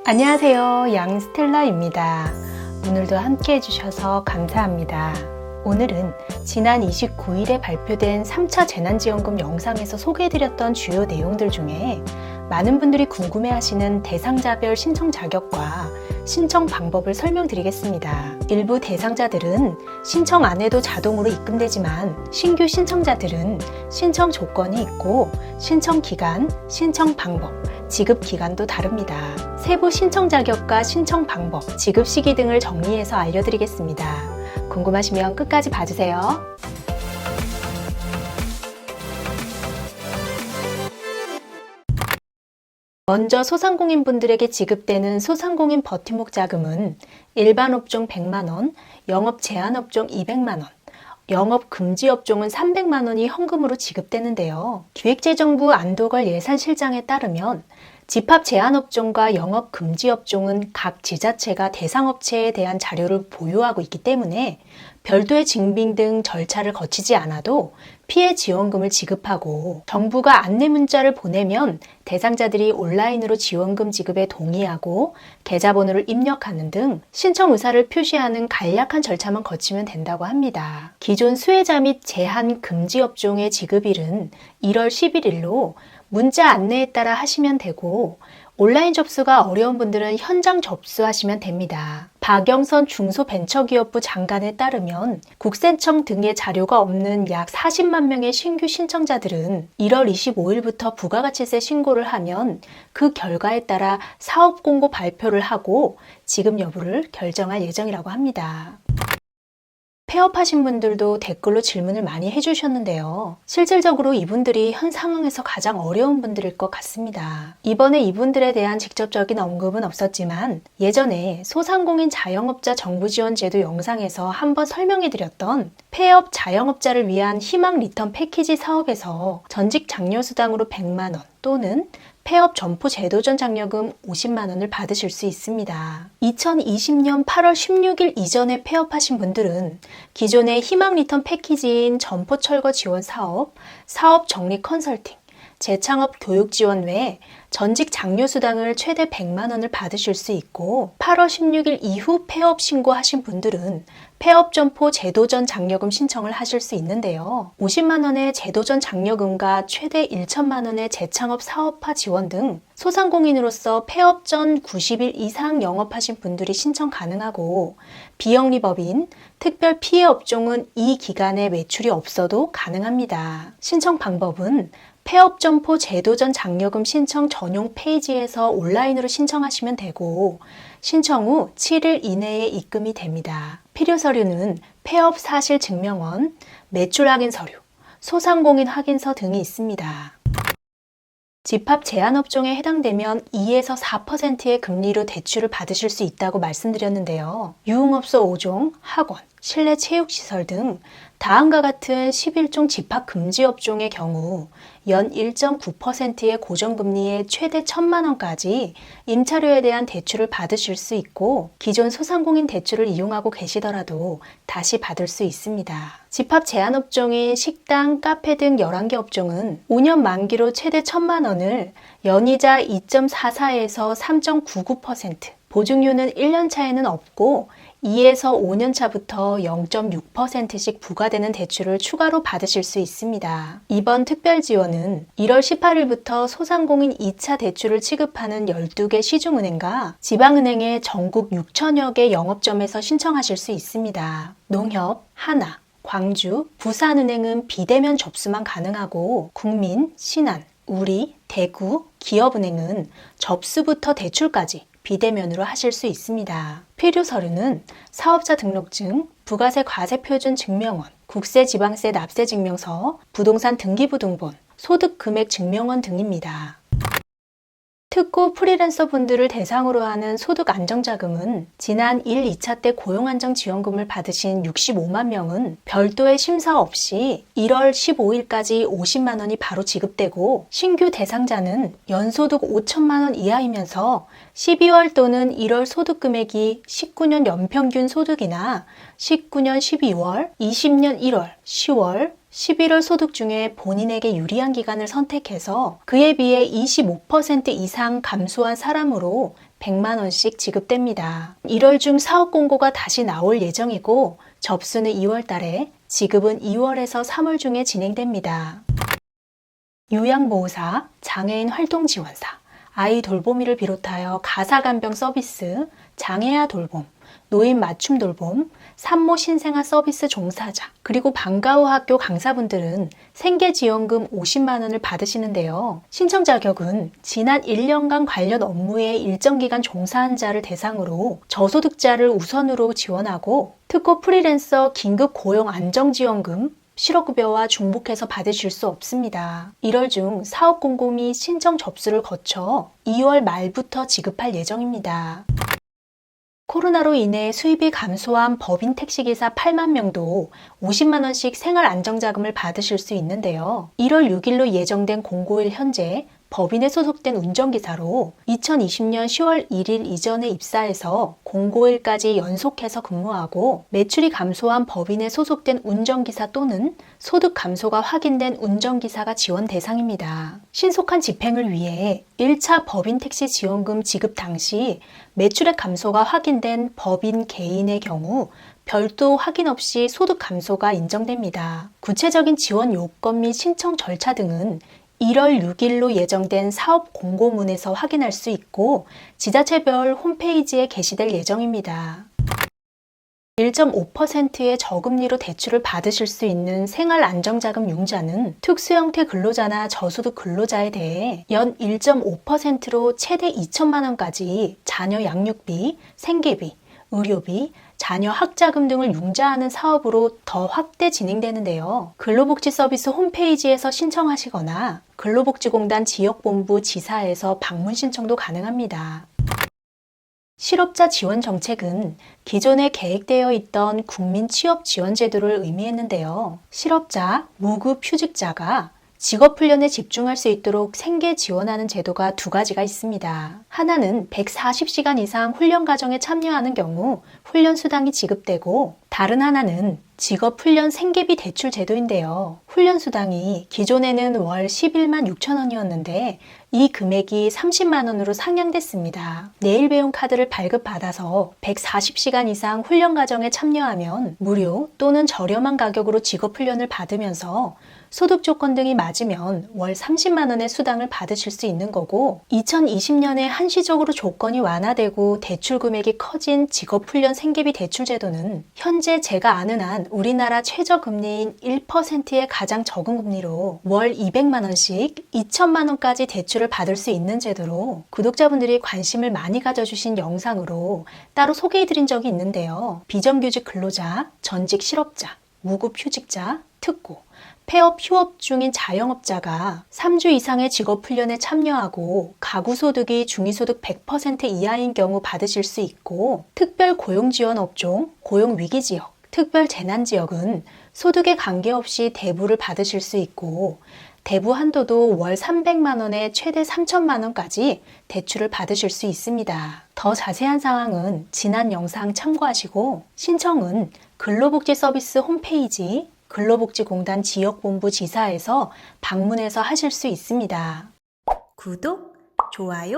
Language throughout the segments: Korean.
안녕하세요. 양스텔라입니다. 오늘도 함께 해주셔서 감사합니다. 오늘은 지난 29일에 발표된 3차 재난지원금 영상에서 소개해드렸던 주요 내용들 중에 많은 분들이 궁금해하시는 대상자별 신청 자격과 신청 방법을 설명드리겠습니다. 일부 대상자들은 신청 안 해도 자동으로 입금되지만 신규 신청자들은 신청 조건이 있고 신청 기간, 신청 방법, 지급 기간도 다릅니다. 세부 신청 자격과 신청 방법, 지급 시기 등을 정리해서 알려드리겠습니다. 궁금하시면 끝까지 봐주세요. 먼저 소상공인분들에게 지급되는 소상공인 버팀목 자금은 일반 업종 100만원, 영업 제한 업종 200만원, 영업 금지 업종은 300만원이 현금으로 지급되는데요. 기획재정부 안도걸 예산실장에 따르면 집합 제한 업종과 영업 금지 업종은 각 지자체가 대상 업체에 대한 자료를 보유하고 있기 때문에 별도의 증빙 등 절차를 거치지 않아도 피해 지원금을 지급하고 정부가 안내 문자를 보내면 대상자들이 온라인으로 지원금 지급에 동의하고 계좌번호를 입력하는 등 신청 의사를 표시하는 간략한 절차만 거치면 된다고 합니다. 기존 수혜자 및 제한 금지 업종의 지급일은 1월 11일로 문자 안내에 따라 하시면 되고 온라인 접수가 어려운 분들은 현장 접수하시면 됩니다. 박영선 중소벤처기업부 장관에 따르면 국세청 등의 자료가 없는 약 40만 명의 신규 신청자들은 1월 25일부터 부가가치세 신고를 하면 그 결과에 따라 사업 공고 발표를 하고 지급 여부를 결정할 예정이라고 합니다. 폐업하신 분들도 댓글로 질문을 많이 해주셨는데요. 실질적으로 이분들이 현 상황에서 가장 어려운 분들일 것 같습니다. 이번에 이분들에 대한 직접적인 언급은 없었지만 예전에 소상공인 자영업자 정부지원제도 영상에서 한번 설명해드렸던 폐업 자영업자를 위한 희망 리턴 패키지 사업에서 전직 장려수당으로 100만원 또는 폐업 점포 제도 전 장려금 50만 원을 받으실 수 있습니다. 2020년 8월 16일 이전에 폐업하신 분들은 기존의 희망 리턴 패키지인 점포 철거 지원 사업, 사업 정리 컨설팅, 재창업 교육 지원 외에 전직 장려수당을 최대 100만 원을 받으실 수 있고 8월 16일 이후 폐업 신고하신 분들은 폐업 점포 제도 전 장려금 신청을 하실 수 있는데요. 50만 원의 제도 전 장려금과 최대 1천만 원의 재창업 사업화 지원 등 소상공인으로서 폐업 전 90일 이상 영업하신 분들이 신청 가능하고 비영리법인, 특별 피해 업종은 이 기간에 매출이 없어도 가능합니다. 신청 방법은 폐업 점포 제도 전 장려금 신청 전용 페이지에서 온라인으로 신청하시면 되고 신청 후 7일 이내에 입금이 됩니다. 필요 서류는 폐업 사실 증명원, 매출 확인 서류, 소상공인 확인서 등이 있습니다. 집합 제한 업종에 해당되면 2에서 4%의 금리로 대출을 받으실 수 있다고 말씀드렸는데요. 유흥업소 5종, 학원, 실내 체육시설 등 다음과 같은 11종 집합 금지 업종의 경우 연 1.9%의 고정금리에 최대 1,000만 원까지 임차료에 대한 대출을 받으실 수 있고 기존 소상공인 대출을 이용하고 계시더라도 다시 받을 수 있습니다. 집합 제한 업종인 식당, 카페 등 11개 업종은 5년 만기로 최대 1,000만 원을 연이자 2.44에서 3.99%, 보증료는 1년 차에는 없고 2에서 5년 차부터 0.6%씩 부과되는 대출을 추가로 받으실 수 있습니다. 이번 특별 지원은 1월 18일부터 소상공인 2차 대출을 취급하는 12개 시중은행과 지방은행의 전국 6천여 개 영업점에서 신청하실 수 있습니다. 농협, 하나, 광주, 부산은행은 비대면 접수만 가능하고 국민, 신한, 우리, 대구, 기업은행은 접수부터 대출까지 비대면으로 하실 수 있습니다. 필요 서류는 사업자 등록증, 부가세 과세표준 증명원, 국세 지방세 납세 증명서, 부동산 등기부등본, 소득금액 증명원 등입니다. 특고 프리랜서 분들을 대상으로 하는 소득안정자금은 지난 1, 2차 때 고용안정지원금을 받으신 65만 명은 별도의 심사 없이 1월 15일까지 50만 원이 바로 지급되고 신규 대상자는 연소득 5천만 원 이하이면서 12월 또는 1월 소득금액이 19년 연평균 소득이나 19년 12월, 20년 1월, 10월, 11월 소득 중에 본인에게 유리한 기간을 선택해서 그에 비해 25% 이상 감소한 사람으로 100만 원씩 지급됩니다. 1월 중 사업 공고가 다시 나올 예정이고 접수는 2월 달에 지급은 2월에서 3월 중에 진행됩니다. 요양보호사, 장애인 활동지원사, 아이 돌보미를 비롯하여 가사간병 서비스, 장애아 돌봄, 노인 맞춤 돌봄, 산모 신생아 서비스 종사자, 그리고 방과후 학교 강사분들은 생계지원금 50만 원을 받으시는데요. 신청 자격은 지난 1년간 관련 업무에 일정 기간 종사한 자를 대상으로 저소득자를 우선으로 지원하고 특고 프리랜서 긴급 고용 안정지원금, 실업급여와 중복해서 받으실 수 없습니다. 1월 중 사업 공고 및 신청 접수를 거쳐 2월 말부터 지급할 예정입니다. 코로나로 인해 수입이 감소한 법인 택시기사 8만 명도 50만 원씩 생활안정자금을 받으실 수 있는데요. 1월 6일로 예정된 공고일 현재 법인에 소속된 운전기사로 2020년 10월 1일 이전에 입사해서 공고일까지 연속해서 근무하고 매출이 감소한 법인에 소속된 운전기사 또는 소득 감소가 확인된 운전기사가 지원 대상입니다. 신속한 집행을 위해 1차 법인 택시 지원금 지급 당시 매출액 감소가 확인된 법인 개인의 경우 별도 확인 없이 소득 감소가 인정됩니다. 구체적인 지원 요건 및 신청 절차 등은 1월 6일로 예정된 사업 공고문에서 확인할 수 있고 지자체별 홈페이지에 게시될 예정입니다. 1.5%의 저금리로 대출을 받으실 수 있는 생활안정자금 융자는 특수형태 근로자나 저소득 근로자에 대해 연 1.5%로 최대 2천만 원까지 자녀 양육비, 생계비, 의료비, 자녀 학자금 등을 융자하는 사업으로 더 확대 진행되는데요. 근로복지 서비스 홈페이지에서 신청하시거나 근로복지공단 지역본부 지사에서 방문 신청도 가능합니다. 실업자 지원 정책은 기존에 계획되어 있던 국민 취업 지원 제도를 의미했는데요. 실업자, 무급 휴직자가 직업훈련에 집중할 수 있도록 생계 지원하는 제도가 두 가지가 있습니다. 하나는 140시간 이상 훈련 과정에 참여하는 경우 훈련 수당이 지급되고 다른 하나는 직업훈련 생계비 대출 제도인데요. 훈련 수당이 기존에는 월 11만 6천 원이었는데 이 금액이 30만 원으로 상향됐습니다. 내일 배움 카드를 발급받아서 140시간 이상 훈련 과정에 참여하면 무료 또는 저렴한 가격으로 직업훈련을 받으면서 소득 조건 등이 맞으면 월 30만 원의 수당을 받으실 수 있는 거고 2020년에 한시적으로 조건이 완화되고 대출 금액이 커진 직업훈련 생계비 대출 제도는 현재 제가 아는 한 우리나라 최저금리인 1%의 가장 적은 금리로 월 200만 원씩 2천만 원까지 대출을 받을 수 있는 제도로 구독자분들이 관심을 많이 가져주신 영상으로 따로 소개해드린 적이 있는데요. 비정규직 근로자, 전직 실업자, 무급 휴직자, 특고, 폐업 휴업 중인 자영업자가 3주 이상의 직업훈련에 참여하고 가구소득이 중위소득 100% 이하인 경우 받으실 수 있고 특별 고용지원 업종, 고용위기지역, 특별재난지역은 소득에 관계없이 대부를 받으실 수 있고 대부 한도도 월 300만 원에 최대 3천만 원까지 대출을 받으실 수 있습니다. 더 자세한 사항은 지난 영상 참고하시고 신청은 근로복지서비스 홈페이지 근로복지공단 지역본부 지사에서 방문해서 하실 수 있습니다. 구독, 좋아요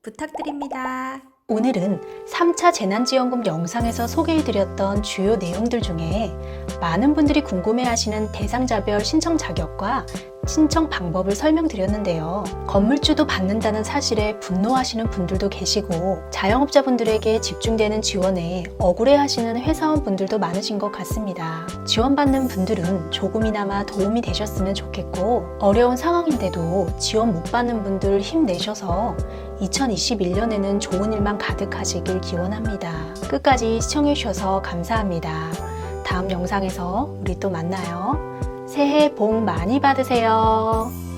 부탁드립니다. 오늘은 3차 재난지원금 영상에서 소개해드렸던 주요 내용들 중에 많은 분들이 궁금해하시는 대상자별 신청 자격과 신청 방법을 설명드렸는데요. 건물주도 받는다는 사실에 분노하시는 분들도 계시고 자영업자분들에게 집중되는 지원에 억울해하시는 회사원분들도 많으신 것 같습니다. 지원받는 분들은 조금이나마 도움이 되셨으면 좋겠고 어려운 상황인데도 지원 못 받는 분들 힘내셔서 2021년에는 좋은 일만 가득하시길 기원합니다. 끝까지 시청해주셔서 감사합니다. 다음 영상에서 우리 또 만나요. 새해 복 많이 받으세요.